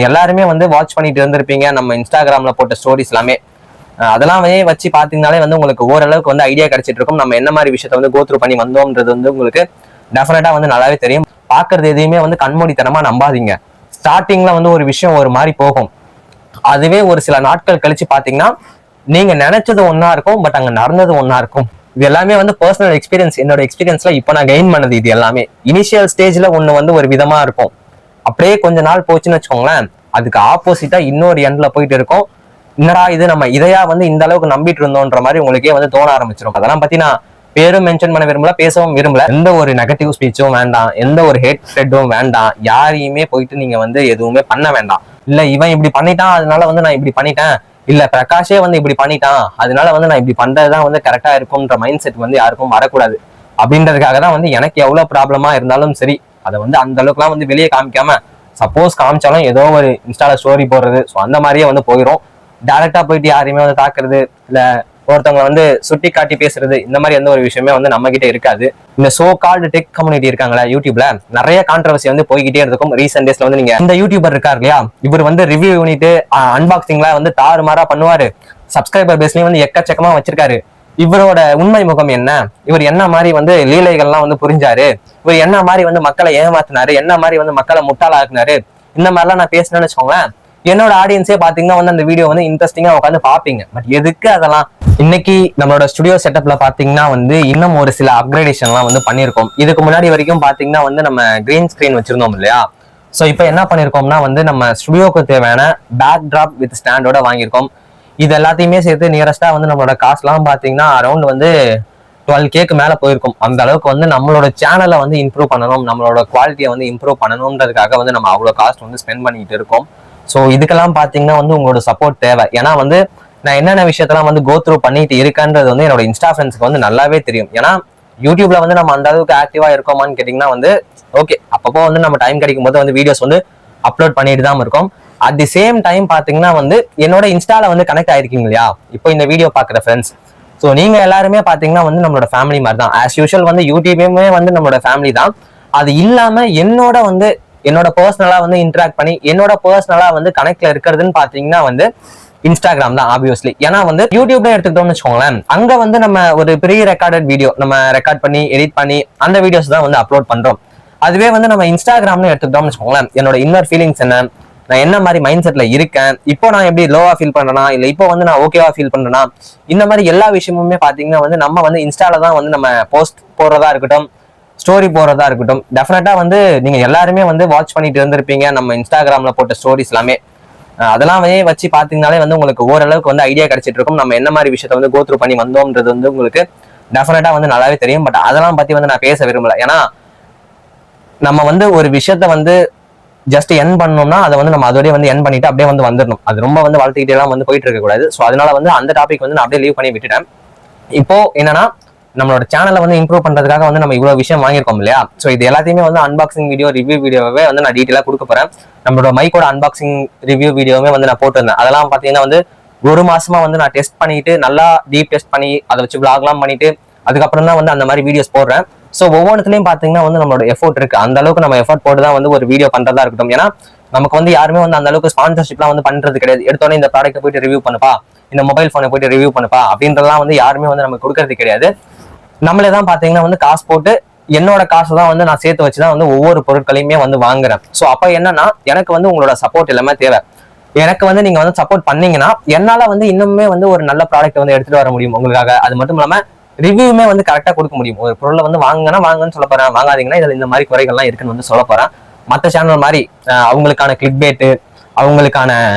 எல்லாருமே வந்து வாட்ச் பண்ணிட்டு இருந்திருப்பீங்க நம்ம இன்ஸ்டாகிராம்ல போட்ட ஸ்டோரிஸ் எல்லாமே. அதெல்லாம் வச்சு பாத்தீங்கன்னாலே வந்து உங்களுக்கு ஓரளவுக்கு வந்து ஐடியா கிடைச்சிட்டு இருக்கும் நம்ம என்ன மாதிரி விஷயத்த வந்து கோத்ரூ பண்ணி வந்தோம்ன்றது வந்து உங்களுக்கு டெஃபினட்டா வந்து நல்லாவே தெரியும். பாக்குறது எதையுமே வந்து கண்மூடித்தனமா நம்பாதீங்க. ஸ்டார்டிங்ல வந்து ஒரு விஷயம் ஒரு மாதிரி போகும், அதுவே ஒரு சில நாட்கள் கழிச்சு பாத்தீங்கன்னா நீங்க நினைச்சது ஒன்னா இருக்கும், பட் அங்க நடந்தது ஒன்னா இருக்கும். இது எல்லாமே வந்து பர்சனல் எக்ஸ்பீரியன்ஸ், என்னோட எக்ஸ்பீரியன்ஸ்ல இப்ப நான் கெயின் பண்ணது. இது எல்லாமே இனிஷியல் ஸ்டேஜ்ல ஒண்ணு வந்து ஒரு விதமா இருக்கும், அப்படியே கொஞ்ச நாள் போச்சுன்னு வச்சுக்கோங்களேன், அதுக்கு ஆப்போசிட்டா இன்னொரு எண்ட்ல போயிட்டு இருக்கும். என்னடா இது நம்ம இதையா வந்து இந்த அளவுக்கு நம்பிட்டு இருந்தோன்ற மாதிரி உங்களுக்கே வந்து தோண ஆரம்பிச்சிடும். அதெல்லாம் பத்தி நான் பேரும் மென்ஷன் பண்ண விரும்பல, பேசவும் விரும்பல. எந்த ஒரு நெகட்டிவ் ஸ்பீச்சும் வேண்டாம், எந்த ஒரு ஹேட் ஸ்ப்ரெட்டும் வேண்டாம். யாரையுமே போயிட்டு நீங்க வந்து எதுவுமே பண்ண வேண்டாம். இல்ல இவன் இப்படி பண்ணிட்டான் அதனால வந்து நான் இப்படி பண்ணிட்டேன், இல்ல பிரகாஷே வந்து இப்படி பண்ணிட்டான் அதனால வந்து நான் இப்படி பண்றதுதான் வந்து கரெக்டா இருக்கும்ன்ற மைண்ட் செட் வந்து யாருக்கும் வரக்கூடாது. அப்படின்றதுக்காக தான் வந்து எனக்கு எவ்வளவு ப்ராப்ளமா இருந்தாலும் சரி அதை வந்து அந்த அளவுக்குலாம் வந்து வெளியே காமிக்காம, சப்போஸ் காமிச்சாலும் ஏதோ ஒரு இன்ஸ்டால ஸ்டோரி போடுறது, ஸோ அந்த மாதிரியே வந்து போயிடும். டைரக்டா போயிட்டு யாரையுமே வந்து தாக்குறது, இல்ல ஒருத்தவங்க வந்து சுட்டி காட்டி பேசுறது, இந்த மாதிரி எந்த ஒரு விஷயமே வந்து நம்ம கிட்ட இருக்காது. இந்த சோ கால்டு டெக் கம்யூனிட்டி இருக்காங்களா யூடியூப்ல, நிறைய கான்ட்ரவர்சி வந்து போய்கிட்டே இருக்கும். ரீசெண்ட் டேஸ்ல வந்து நீங்க இந்த யூடியூபர் இருக்காரு இல்லையா, இவர் வந்து ரிவ்யூ யூனிட் அன்பாக்சிங்ல வந்து தாறுமாறா பண்ணுவாரு, சப்ஸ்கிரைபர் பேஸ்லயும் வந்து எக்கச்சக்கமா வச்சிருக்காரு. இவரோட உண்மை முகம் என்ன, இவர் என்ன மாதிரி வந்து லீலைகள்லாம் வந்து புரிஞ்சாரு, இவர் என்ன மாதிரி வந்து மக்களை ஏமாத்தினாரு, என்ன மாதிரி வந்து மக்களை முட்டாளாக்குனாரு, இந்த மாதிரிலாம் நான் பேசினேன்னு வச்சுக்கோங்களேன், என்னோட ஆடியன்ஸே பாத்தீங்கன்னா வந்து அந்த வீடியோ வந்து இன்ட்ரெஸ்டிங்கா உட்காந்து பாப்பீங்க. பட் எதுக்கு அதெல்லாம்? இன்னைக்கு நம்மளோட ஸ்டுடியோ செட்டப்ல பாத்தீங்கன்னா வந்து இன்னும் ஒரு சில அப்கிரேடேஷன்லாம் வந்து பண்ணிருக்கோம். இதுக்கு முன்னாடி வரைக்கும் பாத்தீங்கன்னா வந்து நம்ம கிரீன் ஸ்கிரீன் வச்சிருந்தோம் இல்லையா, ஸோ இப்போ என்ன பண்ணிருக்கோம்னா வந்து நம்ம ஸ்டுடியோக்கு தேவையான பேக் டிராப் வித் ஸ்டாண்டோட வாங்கியிருக்கோம். இது எல்லாத்தையுமே சேர்த்து நியரஸ்டா வந்து நம்மளோட காஸ்ட்லாம் பாத்தீங்கன்னா அரௌண்ட் வந்து 12K மேல போயிருக்கும். அந்த அளவுக்கு வந்து நம்மளோட சேனலை வந்து இம்ப்ரூவ் பண்ணணும், நம்மளோட குவாலிட்டியை வந்து இம்ப்ரூவ் பண்ணணும்ன்றதுக்காக வந்து நம்ம அவ்வளோ காஸ்ட் வந்து ஸ்பெண்ட் பண்ணிட்டு இருக்கோம். ஸோ இதுக்கெல்லாம் பாத்தீங்கன்னா வந்து உங்களோட சப்போர்ட் தேவை. ஏன்னா வந்து நான் என்னென்ன விஷயத்தெல்லாம் வந்து கோத்ரூ பண்ணிட்டு இருக்கேன்றது வந்து என்னோட இன்ஸ்டா ஃப்ரெண்ட்ஸ்க்கு வந்து நல்லாவே தெரியும். ஏன்னா யூடியூப்ல வந்து நம்ம அந்த அளவுக்கு ஆக்டிவா இருக்கோமான்னு கேட்டீங்கன்னா வந்து ஓகே, அப்பப்போ வந்து நம்ம டைம் கிடைக்கும் போது வந்து வீடியோஸ் வந்து அப்லோட் பண்ணிட்டு தான் இருக்கோம். அட் தி சேம் டைம் பாத்தீங்கன்னா வந்து என்னோட இன்ஸ்டால வந்து கனெக்ட் ஆயிருக்கீங்க இல்லையா, இப்போ இந்த வீடியோ பாக்குற ஃப்ரெண்ட்ஸ், ஸோ நீங்க எல்லாருமே பாத்தீங்கன்னா வந்து நம்மளோட ஃபேமிலி மாதிரி தான். ஆஸ் யூஷுவல் வந்து யூடியூபுமே வந்து நம்மளோட ஃபேமிலி தான். அது இல்லாம என்னோட பர்சனலா வந்து இன்டராக்ட் பண்ணி என்னோட பர்சனலா வந்து கனெக்ட்ல இருக்கிறதுன்னு பாத்தீங்கன்னா வந்து இன்ஸ்டாகிராம் தான் ஆப்வியஸ்லி. ஏன்னா வந்து யூடியூப்ல எடுத்துக்கிட்டோம்னு வச்சுக்கோங்களேன், அங்க வந்து நம்ம ஒரு ப்ரீ ரெக்கார்டட் வீடியோ நம்ம ரெக்கார்ட் பண்ணி எடிட் பண்ணி அந்த வீடியோஸ் தான் வந்து அப்லோட் பண்றோம். அதுவே வந்து நம்ம இன்ஸ்டாகிராம்னு எடுத்துக்கிட்டோம்னு வச்சுக்கோங்களேன், என்னோட இன்னர் ஃபீலிங்ஸ் என்ன, நான் என்ன மாதிரி மைண்ட் செட்ல இருக்கேன், இப்போ நான் எப்படி லோவா ஃபீல் பண்றேனா, இல்ல இப்போ வந்து நான் ஓகேவா ஃபீல் பண்றேனா, இந்த மாதிரி எல்லா விஷயமுமே பாத்தீங்கன்னா வந்து நம்ம வந்து இன்ஸ்டால தான் வந்து நம்ம போஸ்ட் போடுறதா இருக்கட்டும், ஸ்டோரி போடுறதா இருக்கட்டும், டெஃபினட்டா வந்து நீங்க எல்லாருமே வந்து வாட்ச் பண்ணிட்டு இருந்திருப்பீங்க நம்ம இன்ஸ்டாகிராம்ல போட்ட ஸ்டோரிஸ் எல்லாமே. அதெல்லாம் வச்சு பாத்தீங்கன்னாலே வந்து உங்களுக்கு ஓரளவுக்கு வந்து ஐடியா கிடைச்சிட்டு இருக்கும் நம்ம என்ன மாதிரி விஷயத்த வந்து கோத்ரூ பண்ணி வந்தோம்ன்றது வந்து உங்களுக்கு டெஃபினட்டா வந்து நல்லாவே தெரியும். பட் அதெல்லாம் பத்தி வந்து நான் பேச விரும்பல. ஏன்னா நம்ம வந்து ஒரு விஷயத்த வந்து ஜஸ்ட் என் பண்ணோம்னா அதை வந்து நம்ம அதோடய வந்து என் பண்ணிட்டு அப்படியே வந்து வந்துடணும். அது ரொம்ப வந்து வளர்த்துக்கிட்டே எல்லாம் வந்து போயிட்டு இருக்க கூடாது. ஸோ அதனால வந்து அந்த டாபிக் வந்து நான் அப்படியே லீவ் பண்ணி விட்டுட்டேன். இப்போ என்னன்னா நம்மளோட சேனலை வந்து இம்ப்ரூவ் பண்றதுக்காக வந்து நம்ம இவ்வளவு விஷயம் வாங்கியிருக்கோம் இல்லையா, ஸோ இது எல்லாத்தையுமே வந்து அன்பாக்சிங் வீடியோ ரிவ்யூ வீடியோவே வந்து நான் டீட்டெயிலாக கொடுக்க போறேன். நம்மளோட மைக்கோட அன்பாக்சிங் ரிவ்யூ வீடியோவே வந்து நான் போட்டிருந்தேன். அதெல்லாம் பார்த்தீங்கன்னா வந்து ஒரு மாசமா வந்து நான் டெஸ்ட் பண்ணிட்டு நல்லா டீப் டெஸ்ட் பண்ணி அதை வச்சு விளாக்லாம் பண்ணிட்டு அதுக்கப்புறம் தான் வந்து அந்த மாதிரி வீடியோஸ் போடுறேன். ஸோ ஒவ்வொன்றுத்துலையும் பார்த்தீங்கன்னா வந்து நம்மளோட எஃபோர்ட் இருக்கு. அந்த அளவுக்கு நம்ம எஃபோர்ட் போட்டு தான் வந்து ஒரு வீடியோ பண்றதா இருக்கட்டும். ஏன்னா நமக்கு வந்து யாருமே வந்து அந்த அளவுக்கு ஸ்பான்சர்ஷிப்லாம் வந்து பண்றது கிடையாது. எடுத்தோடனே இந்த ப்ராடக்ட்டை போயிட்டு ரிவ்யூ பண்ணுப்பா, இந்த மொபைல் ஃபோனை போயிட்டு ரிவ்யூ பண்ணுப்பா அப்படின்றதெல்லாம் வந்து யாருமே வந்து நமக்கு கொடுக்கறது கிடையாது. நம்மளே தான் பாத்தீங்கன்னா வந்து காசு போட்டு என்னோட காசை தான் வந்து நான் சேர்த்து வச்சுதான் வந்து ஒவ்வொரு பொருட்களையுமே வந்து வாங்குறேன். ஸோ அப்ப என்னன்னா எனக்கு வந்து உங்களோட சப்போர்ட் எல்லாமே தேவை. எனக்கு வந்து நீங்க வந்து சப்போர்ட் பண்ணீங்கன்னா என்னால வந்து இன்னுமே வந்து ஒரு நல்ல ப்ராடக்ட் வந்து எடுத்துட்டு வர முடியும் உங்களுக்காக. அது மட்டும் இல்லாம ரிவ்யூமே வந்து கரெக்டா கொடுக்க முடியும். ஒரு பொருளை வந்து வாங்கன்னு சொல்ல போறேன், வாங்காதீங்கன்னா இதுல இந்த மாதிரி குறைகள்லாம் இருக்குன்னு வந்து சொல்ல போறேன். மற்ற சேனல் மாதிரி அவங்களுக்கான கிளிக் பேட்டு, அவங்களுக்கான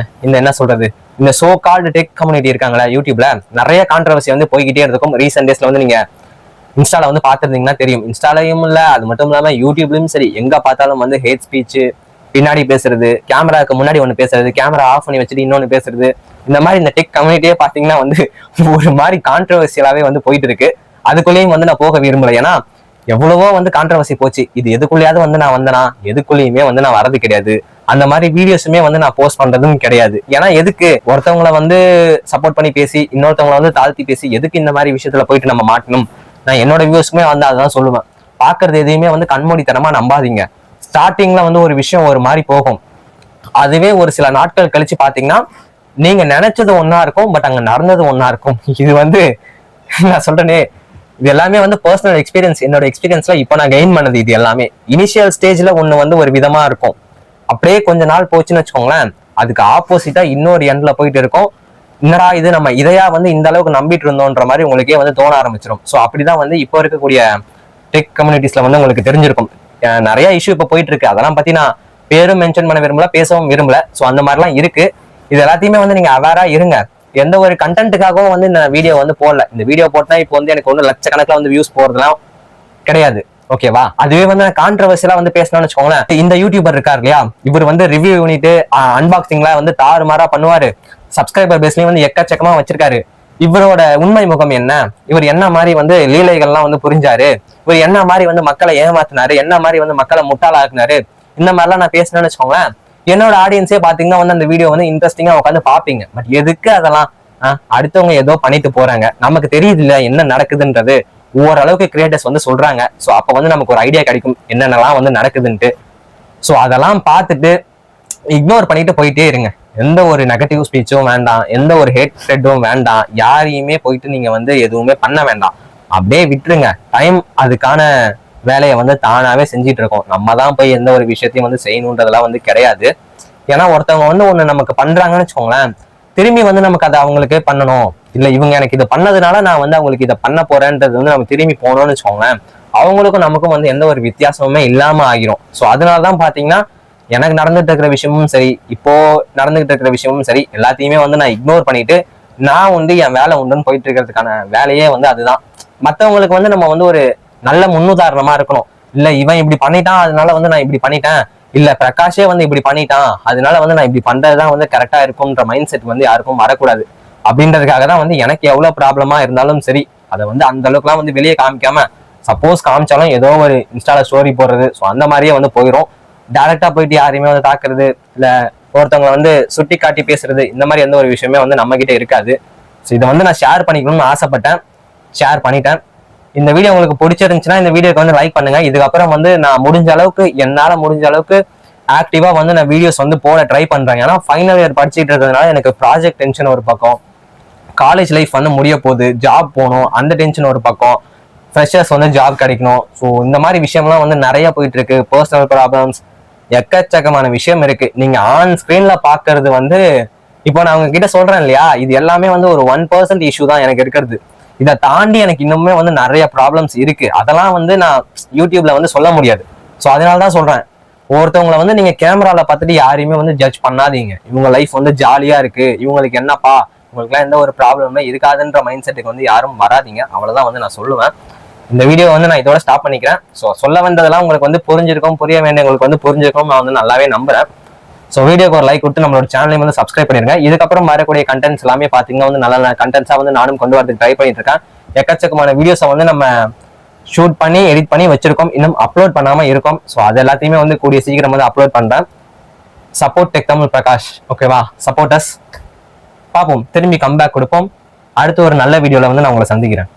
இந்த என்ன சொல்றது, இந்த சோ கால்டு டெக் கம்யூனிட்டி இருக்காங்களா யூடியூப்ல, நிறைய கான்ட்ரவர்சி வந்து போய்கிட்டே இருக்கும். ரீசெண்ட் டேஸ்ல வந்து நீங்க இன்ஸ்டால வந்து பாத்துருந்தீங்கன்னா தெரியும். இன்ஸ்டாலையும் இல்ல, அது மட்டும் இல்லாம யூடியூப்லயும் சரி, எங்க பார்த்தாலும் வந்து ஹேட் ஸ்பீச், பின்னாடி பேசுறது, கேமராக்கு முன்னாடி ஒண்ணு பேசுறது, கேமரா ஆஃப் பண்ணி வச்சுட்டு இன்னொன்னு பேசுறது, இந்த மாதிரி இந்த டெக் கம்யூனிட்டியே பாத்தீங்கன்னா வந்து ஒரு மாதிரி கான்ட்ரவர்சியலாவே வந்து போயிட்டு இருக்கு. அதுக்குள்ளேயும் வந்து நான் போக விரும்பல. ஏன்னா எவ்வளவோ வந்து கான்ட்ரவர்சி போச்சு. இது எதுக்குள்ளேயாவது வந்து நான் வந்தனா, எதுக்குள்ளேயுமே வந்து நான் வரது கிடையாது. அந்த மாதிரி வீடியோஸுமே வந்து நான் போஸ்ட் பண்றதும் கிடையாது. ஏன்னா எதுக்கு ஒருத்தவங்களை வந்து சப்போர்ட் பண்ணி பேசி இன்னொருத்தவங்களை வந்து தாழ்த்தி பேசி எதுக்கு இந்த மாதிரி விஷயத்துல போயிட்டு நம்ம மாட்டணும்? நான் என்னோட வியூஸ்மே வந்து அதான் சொல்லுவேன். பாக்குறது எதையுமே வந்து கண்மூடித்தனமா நம்பாதீங்க. ஸ்டார்டிங்ல வந்து ஒரு விஷயம் ஒரு மாதிரி போகும், அதுவே ஒரு சில நாட்கள் கழிச்சு பாத்தீங்கன்னா நீங்க நினைச்சது ஒன்னா இருக்கும், பட் அங்க நடந்தது ஒன்னா இருக்கும். இது வந்து நான் சொல்றேனே, இது எல்லாமே வந்து பர்சனல் எக்ஸ்பீரியன்ஸ். என்னோட எக்ஸ்பீரியன்ஸ்ல இப்போ நான் கெயின் பண்ணது இது எல்லாமே. இனிஷியல் ஸ்டேஜ்ல ஒண்ணு வந்து ஒரு விதமா இருக்கும், அப்படியே கொஞ்ச நாள் போச்சுன்னு வச்சுக்கோங்களேன், அதுக்கு ஆப்போசிட்டா இன்னொரு எண்ட்ல போயிட்டு இருக்கும். என்னடா இது நம்ம இதையா வந்து இந்த அளவுக்கு நம்பிட்டு இருந்தோன்ற மாதிரி உங்களுக்கே வந்து தோண ஆரம்பிச்சிடும். ஸோ அப்படிதான் வந்து இப்போ இருக்கக்கூடிய டெக் கம்யூனிட்டிஸ்ல வந்து உங்களுக்கு தெரிஞ்சிருக்கும். நிறைய இஷ்யூ இப்போ போயிட்டு இருக்கு. அதெல்லாம் பத்தி நான் பேரும் மென்ஷன் பண்ண விரும்பல, பேசவும் விரும்பல. ஸோ அந்த மாதிரிலாம் இருக்கு. இது எல்லாத்தையுமே வந்து நீங்க அவேரா இருங்க. எந்த ஒரு கண்டென்ட்டுக்காகவும் வந்து இந்த வீடியோ வந்து போடல. இந்த வீடியோ போட்டா இப்போ வந்து எனக்கு ஒன்றும் லட்சக்கணக்கில் வந்து வியூஸ் போறதுலாம் கிடையாது, ஓகேவா? அதுவே வந்து கான்ட்ரவர்சியலா வந்து பேசணும்னு வச்சுக்கோங்களேன். இந்த யூடியூபர் இருக்காரு இல்லையா, இவர் வந்து ரிவ்யூ யூனிட் அன்பாக்சிங்லாம் வந்து தாறுமாறா பண்ணுவாரு. சப்ஸ்கிரைபர் பேஸ்லயும் வந்து எக்கச்சக்கமா வச்சிருக்காரு. இவரோட உண்மை முகம் என்ன, இவர் என்ன மாதிரி வந்து லீலைகள்லாம் வந்து புரிஞ்சாரு, இவர் என்ன மாதிரி வந்து மக்களை ஏமாத்தினாரு, என்ன மாதிரி வந்து மக்களை முட்டாளாக்குனாரு, இந்த மாதிரிலாம் நான் பேசணும்னு வச்சுக்கோங்களேன், என்னோட ஆடியன்ஸே பாத்தீங்கன்னா வந்து அந்த வீடியோ வந்து இன்ட்ரெஸ்டிங்கா உட்காந்து பாப்பீங்க. பட் எதுக்கு அதெல்லாம்? அடுத்தவங்க ஏதோ பண்ணிட்டு போறாங்க, நமக்கு தெரியுது இல்ல என்ன நடக்குதுன்றது. ஓரளவுக்கு கிரியேட்டர்ஸ் வந்து சொல்றாங்க. ஸோ அப்போ வந்து நமக்கு ஒரு ஐடியா கிடைக்கும் என்னென்னலாம் வந்து நடக்குதுன்ட்டு. ஸோ அதெல்லாம் பார்த்துட்டு இக்னோர் பண்ணிட்டு போயிட்டே இருங்க. எந்த ஒரு நெகட்டிவ் ஸ்பீச்சும் வேண்டாம், எந்த ஒரு ஹேட் ஸ்ப்ரெட்டும் வேண்டாம், யாரையுமே போயிட்டு நீங்க வந்து எதுவுமே பண்ண வேண்டாம். அப்படியே விட்டுருங்க. டைம் அதுக்கான வேலையை வந்து தானாவே செஞ்சுட்டு இருக்கோம். நம்ம தான் போய் எந்த ஒரு விஷயத்தையும் வந்து செய்யணுன்றதெல்லாம் வந்து கிடையாது. ஏன்னா ஒருத்தவங்க வந்து ஒண்ணு நமக்கு பண்றாங்கன்னு வச்சுக்கோங்களேன், திரும்பி வந்து நமக்கு அதை அவங்களுக்கு பண்ணணும், இல்ல இவங்க எனக்கு இதை பண்ணதுனால நான் வந்து அவங்களுக்கு இதை பண்ண போறேன்றது வந்து நம்ம திரும்பி போனோம்னு வச்சுக்கோங்களேன், அவங்களுக்கும் நமக்கும் வந்து எந்த ஒரு வித்தியாசமுமே இல்லாம ஆகிரும். ஸோ அதனாலதான் பாத்தீங்கன்னா எனக்கு நடந்துட்டு இருக்கிற விஷயமும் சரி, இப்போ நடந்துகிட்டு இருக்கிற விஷயமும் சரி, எல்லாத்தையுமே வந்து நான் இக்னோர் பண்ணிட்டு நான் வந்து என் வேலை உண்டுன்னு போயிட்டு இருக்கிறதுக்கான வேலையே வந்து அதுதான். மற்றவங்களுக்கு வந்து நம்ம வந்து ஒரு நல்ல முன்னுதாரணமா இருக்கணும். இல்ல இவன் இப்படி பண்ணிட்டான் அதனால வந்து நான் இப்படி பண்ணிட்டேன், இல்ல பிரகாஷே வந்து இப்படி பண்ணிட்டான் அதனால வந்து நான் இப்படி பண்றதுதான் வந்து கரெக்டா இருக்கும்ன்ற மைண்ட் செட் வந்து யாருக்கும் வரக்கூடாது. அப்படின்றதுக்காக தான் வந்து எனக்கு எவ்வளவு ப்ராப்ளமா இருந்தாலும் சரி, அதை வந்து அந்த அளவுக்குலாம் வந்து வெளியே காமிக்காம, சப்போஸ் காமிச்சாலும் ஏதோ ஒரு இன்ஸ்டால ஸ்டோரி போடுறது, ஸோ அந்த மாதிரியே வந்து போயிடும். டைரக்டா போயிட்டு யாரையுமே வந்து தாக்குறது, இல்ல ஒருத்தவங்களை வந்து சுட்டி காட்டி பேசுறது, இந்த மாதிரி எந்த ஒரு விஷயமே வந்து நம்ம கிட்ட இருக்காது. ஸோ இதை வந்து நான் ஷேர் பண்ணிக்கணும்னு ஆசைப்பட்டேன், ஷேர் பண்ணிட்டேன். இந்த வீடியோ உங்களுக்கு பிடிச்சிருந்துச்சுன்னா இந்த வீடியோக்கு வந்து லைக் பண்ணுங்க. இதுக்கப்புறம் வந்து நான் முடிஞ்ச அளவுக்கு, என்னால முடிஞ்ச அளவுக்கு ஆக்டிவா வந்து நான் வீடியோஸ் வந்து போட ட்ரை பண்றேன். ஏன்னா ஃபைனல் இயர் படிச்சுட்டு இருக்கிறதுனால எனக்கு ப்ராஜெக்ட் டென்ஷன் ஒரு பக்கம், காலேஜ் லைஃப் வந்து முடிய போகுது, ஜாப் போகணும் அந்த டென்ஷன் ஒரு பக்கம், ஃப்ரெஷர்ஸ் வந்து ஜாப் கிடைக்கணும். ஸோ இந்த மாதிரி விஷயம்லாம் வந்து நிறைய போயிட்டு இருக்கு. பர்சனல் ப்ராப்ளம்ஸ், எக்கச்சக்கமான விஷயம் இருக்கு. நீங்க ஆன் ஸ்கிரீன்ல பாக்குறது வந்து, இப்போ நான் உங்ககிட்ட சொல்றேன் இல்லையா, இது எல்லாமே வந்து ஒரு 1% இஷ்யூ தான் எனக்கு இருக்கிறது. இதை தாண்டி எனக்கு இன்னுமே வந்து நிறைய ப்ராப்ளம்ஸ் இருக்கு. அதெல்லாம் வந்து நான் யூடியூப்ல வந்து சொல்ல முடியாது. ஸோ அதனாலதான் சொல்றேன், ஒருத்தவங்களை வந்து நீங்க கேமரால பார்த்துட்டு யாரையுமே வந்து ஜட்ஜ் பண்ணாதீங்க. இவங்க லைஃப் வந்து ஜாலியா இருக்கு, இவங்களுக்கு என்னப்பா, உங்களுக்குலாம் எந்த ஒரு ப்ராப்ளமே இருக்காதுன்ற மைண்ட் செட்டுக்கு வந்து யாரும் வராதிங்க. அவ்வளவுதான் வந்து நான் சொல்லுவேன். இந்த வீடியோ வந்து நான் இதோட ஸ்டாப் பண்ணிக்கிறேன். ஸோ சொல்ல வந்ததெல்லாம் உங்களுக்கு வந்து புரிஞ்சிருக்கும், புரிய வேண்டியவங்களுக்கு வந்து புரிஞ்சிருக்கும் நான் வந்து நல்லாவே நம்புறேன். ஸோ வீடியோக்கு ஒரு லைக் கொடுத்து நம்மளோட சேனலையும் வந்து சப்ஸ்கிரைப் பண்ணிருங்க. இதுக்கப்புறம் வரக்கூடிய கண்டென்ட்ஸ் எல்லாமே பார்த்தீங்கன்னா வந்து நல்ல நல்ல கண்டென்ட்ஸாக வந்து நானும் கொண்டு வரதுக்கு ட்ரை பண்ணிட்டு இருக்கேன். எக்கச்சக்கமான வீடியோஸை வந்து நம்ம ஷூட் பண்ணி எடிட் பண்ணி வச்சிருக்கோம், இன்னும் அப்லோட் பண்ணாமல் இருக்கும். ஸோ அது எல்லாத்தையுமே வந்து கூடிய சீக்கிரம் வந்து அப்லோட் பண்ணுறேன். சப்போர்ட் டெக் தமிழ் பிரகாஷ், ஓகேவா? சப்போர்ட்டர்ஸ் பார்ப்போம், திரும்பி கம்பேக் கொடுப்போம். அடுத்து ஒரு நல்ல வீடியோவில் வந்து நான் உங்களை சந்திக்கிறேன்.